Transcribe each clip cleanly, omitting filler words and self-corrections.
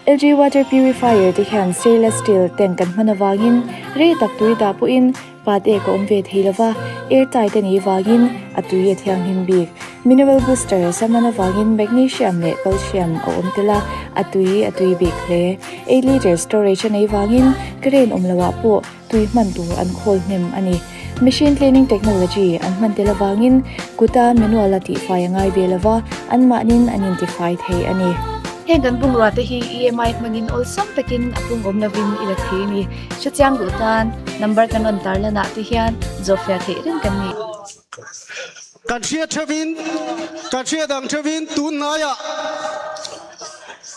LG water purifier ti hian stainless steel tank kan hmana wangin re tak tui da pu in pat e ko omve theilawa airtight ani wangin atui e thiang him bik mineral booster samana wangin magnesium le calcium o omtela atui bik le 8 liter storage ani wangin kren omlawa po tui man tu an khol hnem ani machine cleaning technology an man tela wangin kuta manual ati fai ngai belawa an manin identify thei ani heng kan bung ra te hi EMI mangin ol sam takin apung om na vin ila thini chachang gutan number kan on tar la na te hian zofia the rin kan ni kan chia dang thawin tun na ya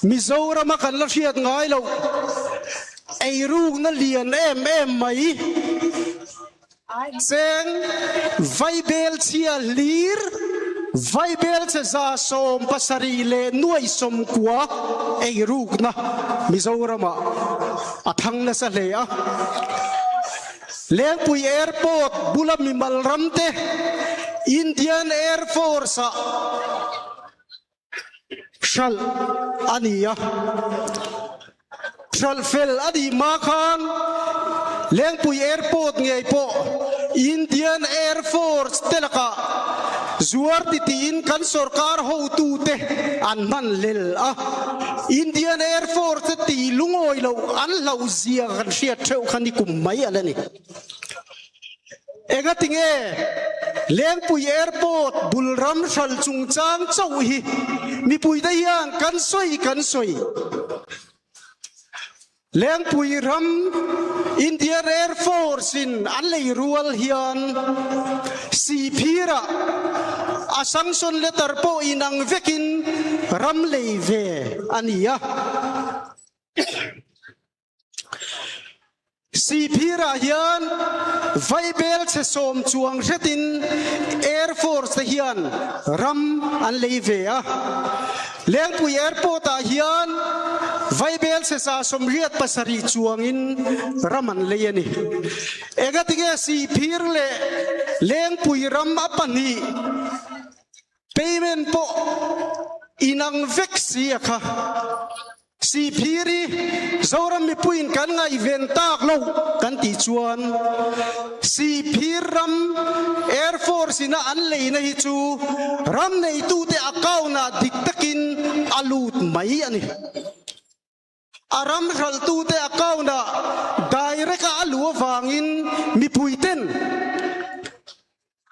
Mizoram kan la thiat ngai lo ei ru na lian em mai seng vai bel chia lir vai bel che za som pasari le nuai som kwa ei ruk na Mizoram athang na sa le a Lengpui airport bulam mi malramte Indian Air Force shal ania shal fel adi makan Lengpui airport ngai po Indian Air Force telaka zuar titin kan sarkar ho tu te an man lel a Indian Air Force ti lungoi lo an lo zia kan sia theu khani kum mai alani ega tinge Lengpui airport bulram shal chungchang chau hi mi pui da yang kan soi Lengpui ram Indian Air Force in anlei rual hian sipira asangson letter po inang vekin ram leive ania Sipira hian vai bel che som chuang retin Air Force hian ram an leive a Lengpui airport a hian vai bel che sa som riat pasari chuangin raman leiani ega tinge sipir le Lengpui ram apani payment po inang veksi akha Sipiri zoram mi puin kan ngai ventak lo kan ti chuan Sipiram Air Force ina an lei na hi chu ram nei tu te account na diktakin alut mai ani aram ral tu te account na direct alu wangin mi puiten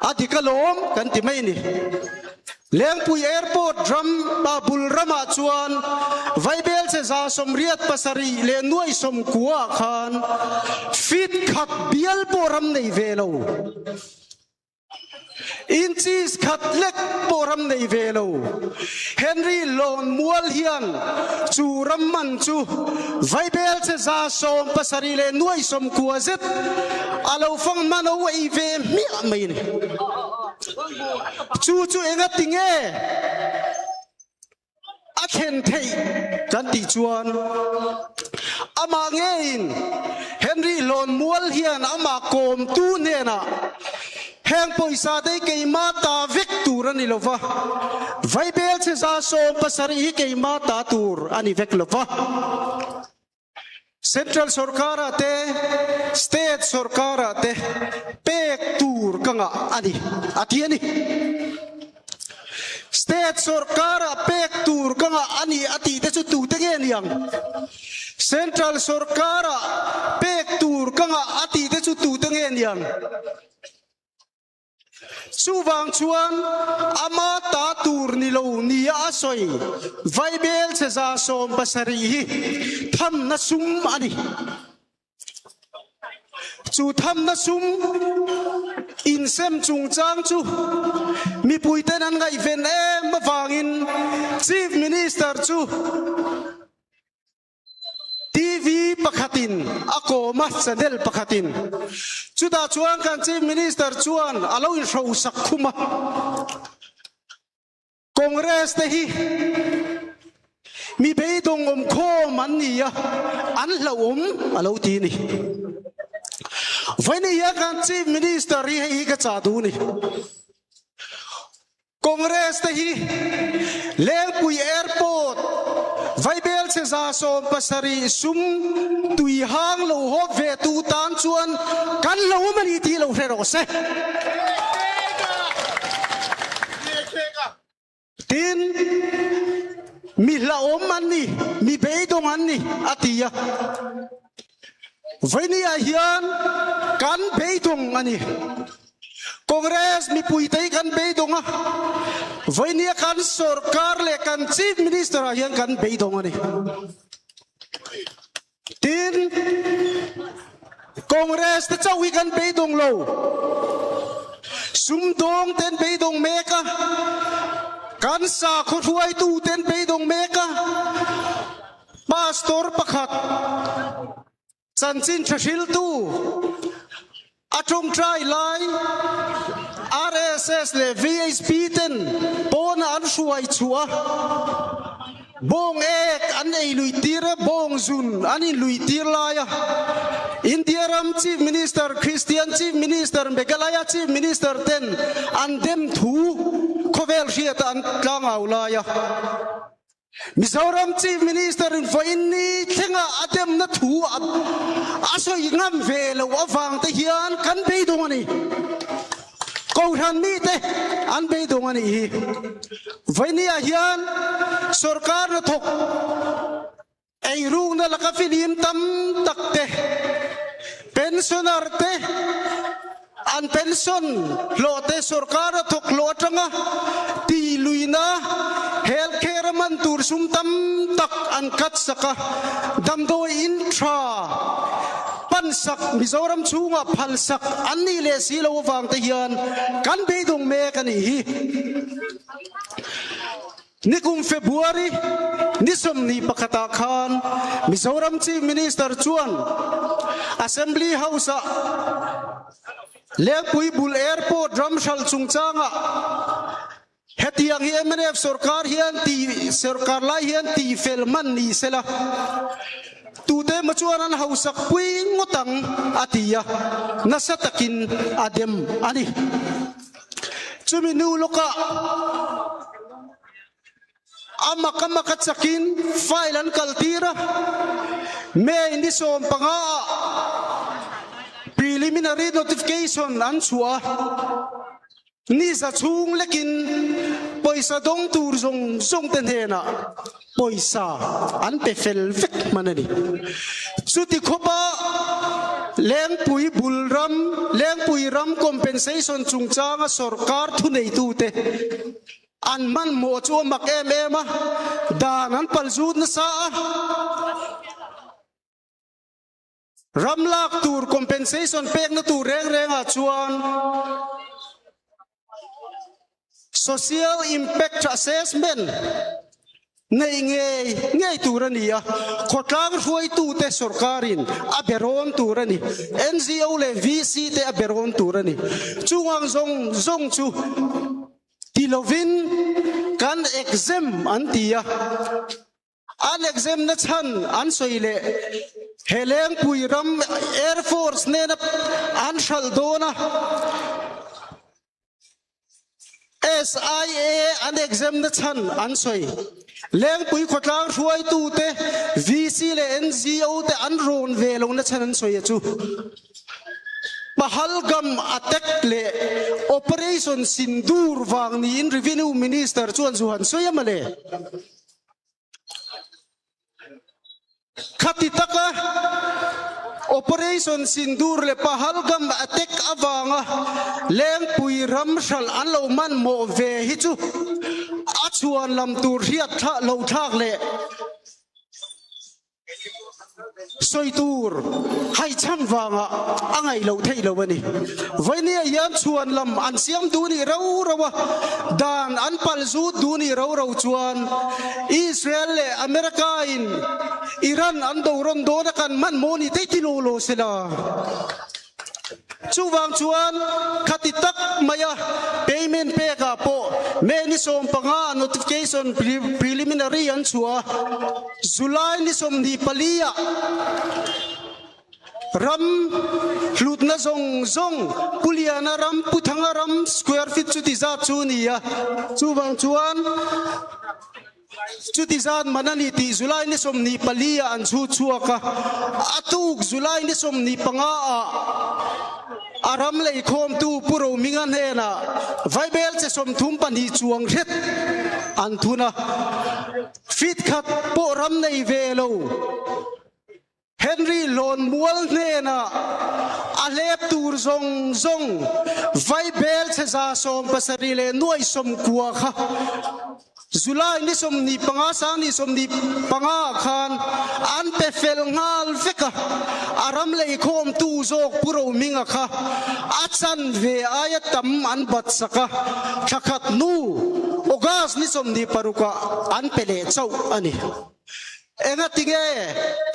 adikalom kan ti mai ni Lengpui airport drum babul rama chuan vai bel che za som riat pasari le nuai som kuwa khan fit khat bial poram nei velo inchis khat lek poram nei velo Henry lon mual hian chu ramman chu vai bel che za som pasari le nuai som kuwa zet alo fang mano wei ve mi mai ni chu enga tinge akhen thei kan ti chuan ama ngein Henry lon mual hian ama kom tu nena heng poisa dei keima ta vek tur ani lova vai bel che za som pasari hi keima ta tur ani vek lova Central Sarkar te State Sarkar te pek tur kanga ani atiani State Sarkar pek tur kanga ani ati te chu tu te ngen yang Central Sarkar pek tur kanga ati te chu tu te ngen yang Suwang chuan ama ta tur ni lo ni asoi vai bel che za som pasari hi tham na sum ani chu tham na sum in sem chung chang chu mi puiten an ngai ven em mawangin chief minister chu TV pakhatin ako mas channel pakhatin chuda chuan kan chief minister chuan alo in rho sak khuma congress te hi mi beidong om kho man ni ya an lo alo ti ni vai ni ya kan chief minister hi ka cha du ni congress te hi Lengpui airport vai bel che za som pasari sum tui hang lo ho ve tu tan chuan kan lo mani ti lo hre ro se tin mi la om an ni mi be dong an ni atia vai ni a hian kan be dong ani Congress mi pui tei kan be dong a vai ni kan sarkar le kan chief minister a hian kan be dong ani tin Congress te chawi kan be dong lo sum dong ten be dong meka kan sa khuai tu ten be dong meka pastor pakhat chanchin thashil tu atom try lai RSS le VHP ten pon an suai chua bong ek an ei lui tira bong zun an in lui tir laya India ram chief minister Christian chief minister Meghalaya chief minister ten an dem thu khovel riat an tlangau laya Mizoram chief minister in for inni thenga adem na thu asoi ngam velo awang te hian kan be dong ani ko than mi te an be dong ani hi vaini a hian sarkar na thok ei rung na laka filim tam tak te pensioner te an pension lo te sarkar na thok lo tanga ti luina healthcare man tur sum tam tak an kat saka damdo intra pansak Mizoram chunga phalsak anni le silo wang te hian kan be dong me kan hi nikum February nisom ni pakata khan Mizoram chief minister chuan assembly house Lengpui bul airport Ramshal chungchanga hetiang hi MNF sarkar hian ti sarkar lai hian ti felman ni sela tute machuan an hausak pui ngotang atia nasatakin adem ani chumi nu loka amaka chakin file an kaltira me indi som panga preliminary notification an chua ni sa chung lekin poisa dong tur zong ten hena poisa an pe fel vek manani suti khopa lengpui ram compensation chungchanga sarkar thunei tu te an man mo chu mak em ema dan an paljut na sa ramlak tur compensation pek na tur reng a chuan social impact assessment nei ngei turania khotlang ruai tu te sarkarin aberon turani NGO le VC te aberon turani chungang zong chu tilovin kan exam antia an exam na chan an soile heleng puiram air force ne na an shaldona SIA an exam na chan an soi leng pui khotlang ruai tu te VC le NGO te an ron velong na chan an soi chu pahalgam attack le operation sindur wang ni in revenue minister chuan zuhan soyamale khatitaka operation sindur le pahalgam attack awanga lengpui ramshal anlo man mo ve hi chu achuan lam tur riat tha lo thak le soitur hai chan wanga angai lo thei lo bani vaini yan chuan lam an siam du ni ro rawa dan an palzu du ni ro chuan Israel le America in Iran an do ron do na kan man mo ni te tilolo sila chuwang chuan khatitak maya payment pe ka po me ni som panga notification preliminary an chua July ni som ni palia ram hlut na zong puliana ram puthanga ram square feet chu ti za chu ni ya chuwang chuan จุติจานมันนี่ติจุไลนิสมนีปลีอันชูชัวกะอตุกจุไลนิสมนีปังอาอารามเลยคมตูปุโรมิงันเฮนะไวเบลจะสมทุมปันฮีจวงเร็ดอันทุนะฟิตขัดโปรำในเวโลเฮนรี่ลอนมัวเนนะอาเลปตูร์ซงไวเบลจะซาสมปัสริเลนวยสมกัวค่ะจุลายนิสมนีปังอาสานิสมนีปังอาคานอันเปเฟลงาลฟิกะอารามเลยคมตูโจกปุโรมิงะค่ะอาจันเวอายตัมอันบัดสกะขัดนูโอกาสนิสมนีปารุกะอันเปเลเจ้าอันนี้เอ็งติเก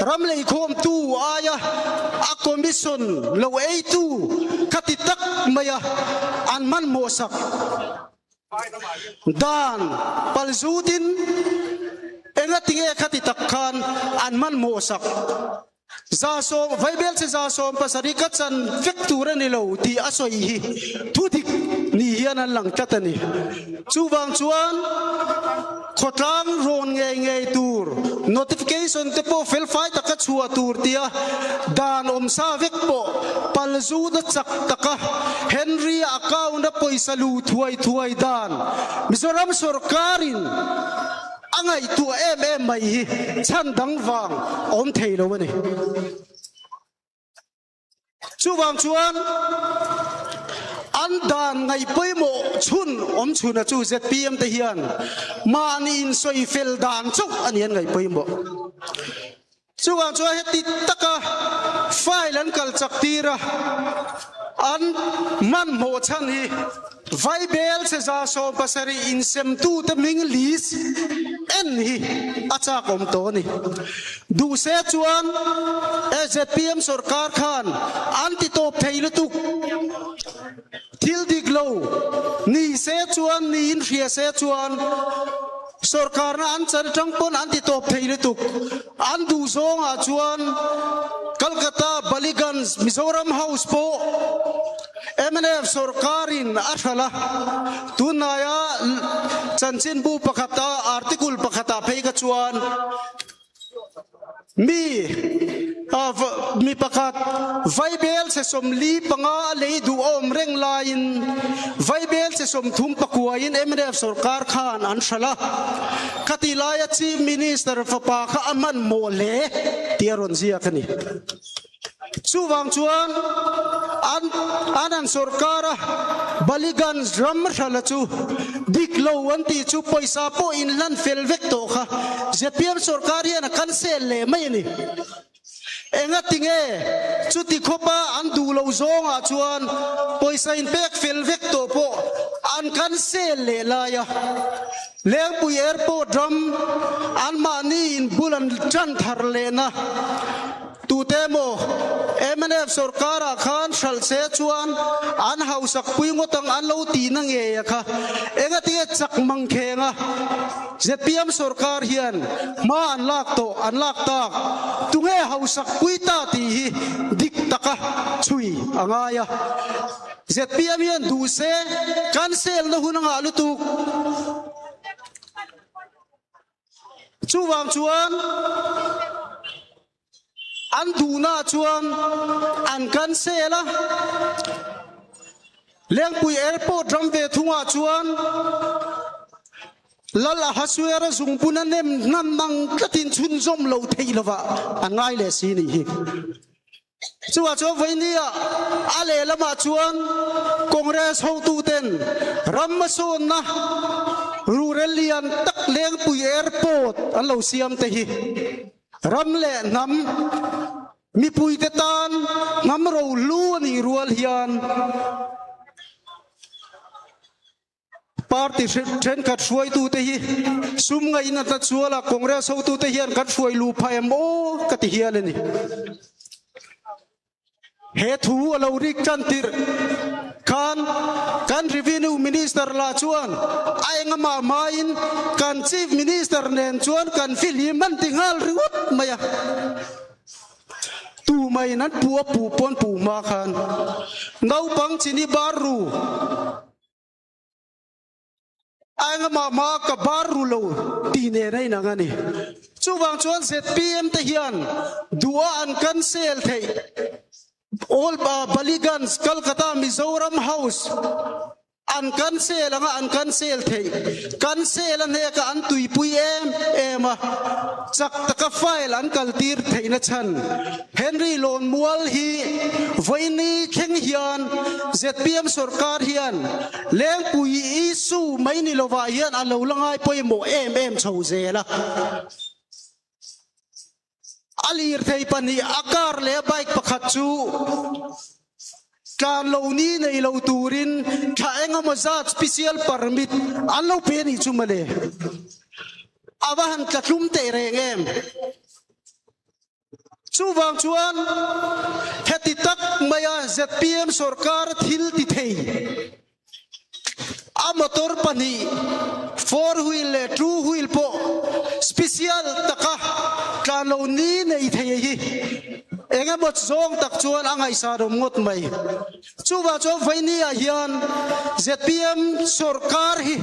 รำเลยคมตูอายะอาคอมิสันโลเอตูขัดตักมายะอันมันโมสักdan palzudin engating khati takkan anman mosak zaso vaibel se zaso pasarikat san vektura ni lo ti asoi hi thudik ni hian an lang tatani chuwang chuan khotlang ron nge tur notification te po fel fai taka chua tur tia dan sa vek po palzuda chak taka henry account na poisa lu thuai dan mizoram sarkarin angai tu mai hi chan dang wang om thei lo ni chuwang chuan an dan ngai poimo chun om chuna chu zpm te hian mani in soi fel dan chu anian ngai poimo chuwang chuan heti taka file an kal chak tira an man mo chan hi vaibel se za so pasari in sem tu te ming lis en hi acha kom to ni du se chuan zpm sarkar khan anti top theilu tu thil diglo ni se chuan ni in ria se chuan sarkar na an chan tang pon anti top theilu tu an du zong a chuan Kolkata Baligans Mizoram House po MNF sarkarin ashala tunaya chanchin bu pakhata article pakhata phei ka chuan mi pakhat vaibel se somli panga le du om reng lain vaibel se som thum pakuain MNF sarkar khan an shala khatilaya chief minister fa kha aman mole tiaron zia khani chuwang chuan anan sarkara baligan ram thala chu diklo anti chu paisa po in lan fel vek to kha zpm sarkar hian cancel le mai ni enga tinge chuti khopa an du lo zonga chuan paisa in pek fel vek to po an cancel le la ya lengpui airport drum an mani in bulan chan thar le na tutemo MNF sarkara khan shal se chuan an hausak pui ngotang an lo ti na nge ya kha enga ti chak mang khenga zpm sarkar hian ma an lak tak tunge hausak pui ta ti hi dik taka chui angaya zpm hian du se cancel na hunanga lutu chuwang chuan an duna chuan an cancela lengpui airport ramve thunga chuan lala hasuera zungpuna nem nam nang katin chun zom lo theilawa angai le si ni hi chuwa cho voinia ale lama chuan congress ho tu ten rammason na ruralian tak lengpui airport an lo siam te hi ramle nam mi pui te tan nam ro lu ni rual hian party tren kat suai tu te hi sum ngai na ta chuala congress ho tu te hian kat suai lu phaim o ka ti hian ni he thu alo rik chan tir kan revenue minister la chuan ai nga ma main kan chief minister nen chuan kan filim man tingal riwat maya tu mai nan pu pon pu ma khan nau pang chini baru anh mà cả bar rulo tine này nang ani chu wang chuan ZPM te hian dua an cancel thei all Baligans Kolkata Mizoram House an cancel thei cancel an he ka an tui pui em chak taka file an kaltir thei na chan Henry Lon Mual hi voini kheng hian ZPM sarkar hian leng pui isu mai ni lova hian an lo langai poimo em chho zela alir thei pani akar le bike pakhat chu kan lo ni nei lo turin tha enga mazat special permit an lo pe ni chumale awahan katlum te rengem chu wang chuan heti tak maya ZPM sarkar thil ti thei a motor pani 4 wheel le 2 wheel po special taka kan lo ni nei thei hi enga bot zong tak chuan angai sa rom ngot mai chuwa cho vaini a hian ZPM sarkar hi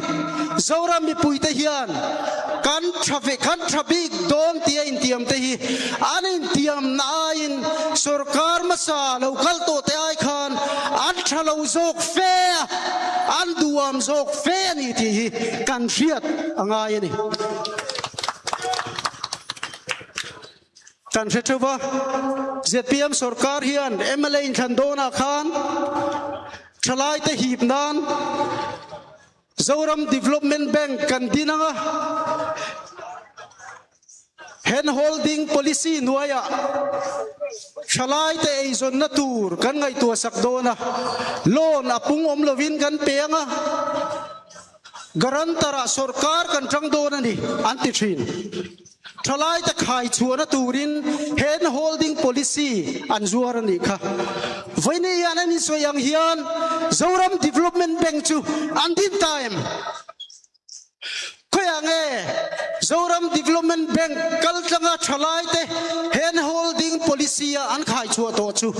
zoram mi puite hian kan traffic don tia in tiam te hi anin tiam na in sarkar masa local to te ai khan an thalo zok fe an duam zok fe ni ti hi kan riat angai ni kan fetuwa ZPM sarkar hian MLA in Khandona Khan thalai te hip nan Zoram Development Bank kan dinanga hand holding policy nuaya thalai te eizon na tur kan ngai tua sakdona loan apung om lovin kan penga garantara sarkar kan tangdona ni anti thin thalai ta khai chuana turin hand holding policy an zuarani kha voini yanani soyang hian Zoram Development Bank chu andin time khoyange Zoram Development Bank kaltanga thalai te hand holding policy an khai chu to chu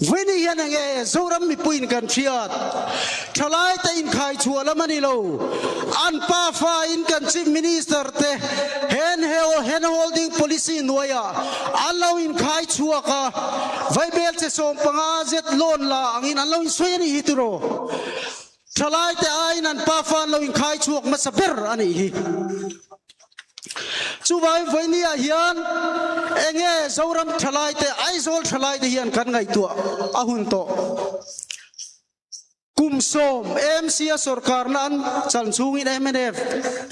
voini yanange Zoram mi puin kan thiat thalai te in khai chu lamani lo an pa fa in kan chief minister te hand holding policy nuaya allow in khai chuaka vaibel che som panga zet loan la angin allow in soyani hituro thalai te ain an pa fa lo in khai chuak masaber ani hi chuwai voini a hian enge Zoram thalai te aizol thalai te hian kan ngai tua ahun to kumsom AMC sarkar nan chalchungin MNF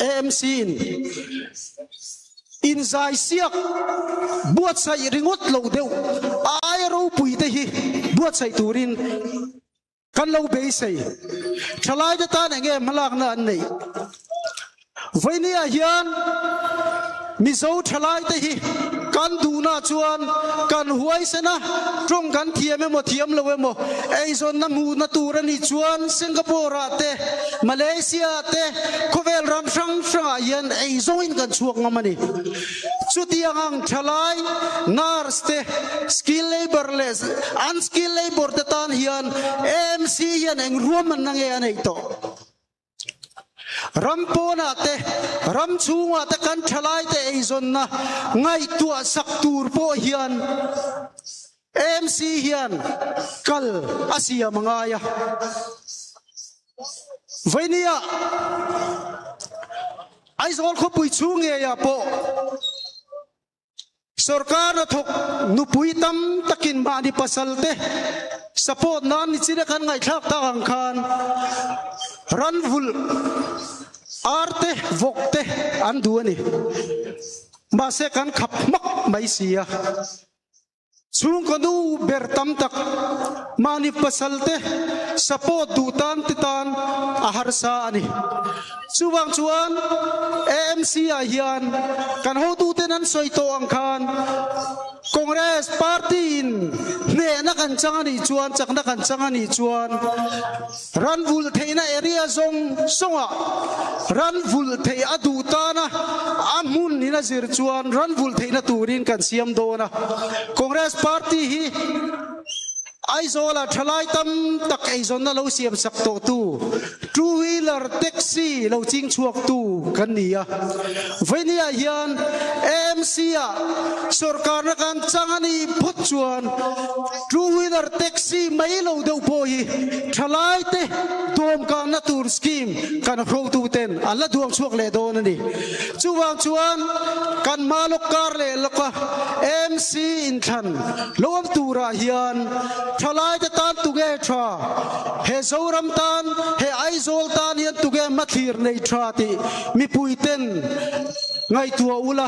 AMC in zai siak buat sai ringot lo deu ai ro pui te hi buat sai turin kan lo be sai thalai de ta nge malak na an nei voini a hian mizo thalai te hi kan duna chuan kan huai sena trong kan thiam mo thiam lo mo eizon na mu na turani chuan Singapore te Malaysia te khovel ram sang yan eizon in kan chuak ngamani chutiang thalai nurse te skill laborless unskilled labor te tan hian MC yan eng ruam nang e anei to rampona te ramchunga te kan thalai te eizon na ngai tua saktur po hian MC hian kal asia mangaya voinia aizol kho pui chunge ya po sarkar na thok nupui tam takin mani pasalte support nan ni chira kan ngai thak ta ang khan ranvul arte vokte an duani ma se kan khap mak mai sia chung kanu bertam tak mani pasalte support dutan titan aharsa ani chuwang chuan AMC a hian kan ho tu tenan soito ang khan Congress party in ne na kan changani chuan chakna kan changani chuan ranvul theina area zong songa ranvul thei adutana amun nina zir chuan ranvul theina turin kan siam dona Congress party hi aizola thalai tam tak aizon na lo siam sakto tu two wheeler tax MC เราจริงชวกตูกันนี่อ่ะวันนี้ยัน MC อ่ะสุรการนักการจังอันนี้พุทธชวนทูวินเตอร์แท็กซี่ไม่เราเดาโพยทลายเตะดวงการนัตูร์สกีมการโปรตูเต็นอันละดวงชวกเลโดนนี่จูวางชวนการมาลกการเลลก็ MC อินทันลวมตูรายันทลายเตตันตุเกทราเฮโซรัมตันเฮไอโซลตันยันตุเกมัทลีร์ในทราติมีปุยเต็นไงตัวอุลา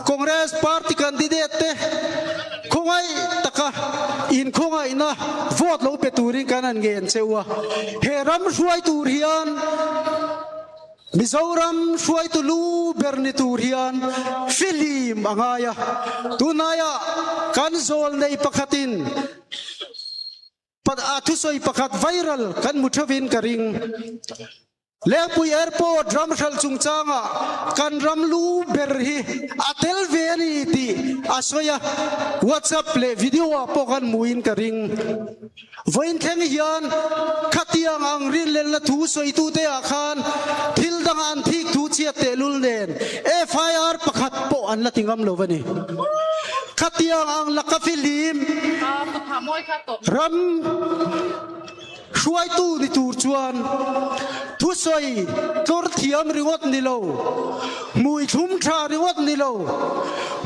คอนเกรสพาร์ตี้แคนดิเดตเตคงไงตะกะอินคงไงนะโหวตเราไปตูริงกันนั่นเงินเซวะเฮรัมช่วยตูริยันมิโซรัมช่วยตูลูเบอร์นิตูริยันฟิลิมอ่างายะตูนายะกันโซลในปักตินปัดอาทุสอยปักไวรัลกันมุทวินกริงเลี้ยงปุยแอร์พอร์ตรัมชัลจุงจางะกันรัมลูเบอร์ฮีอัตเลเวนีตีอาศัยวอทซัพเลวิดีโอปกันมุยนกริงวันแข่งยันขัดยังอังรินเลนละทูสอยตูเตะขานทิลดังอันทิกทูเชียเตลุลเนนFIR ปักขัดปอันละติงอัมโลวันีขัดยังอังลักฟิลิมรัมช่วยตู้ในตูจวนทุสอยตัวเทียมริวัตนิโลมวยชุมชาริวัตนิโล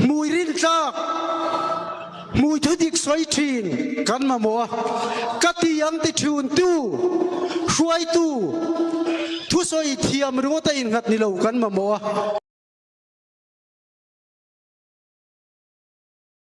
มวยรินจากมวยทุดิกสอยทีนกันมามัวกัดยังติชูนตู้ช่วยตู้ทุสอยเทียมริวัตอินกัดนิโลกันมามัว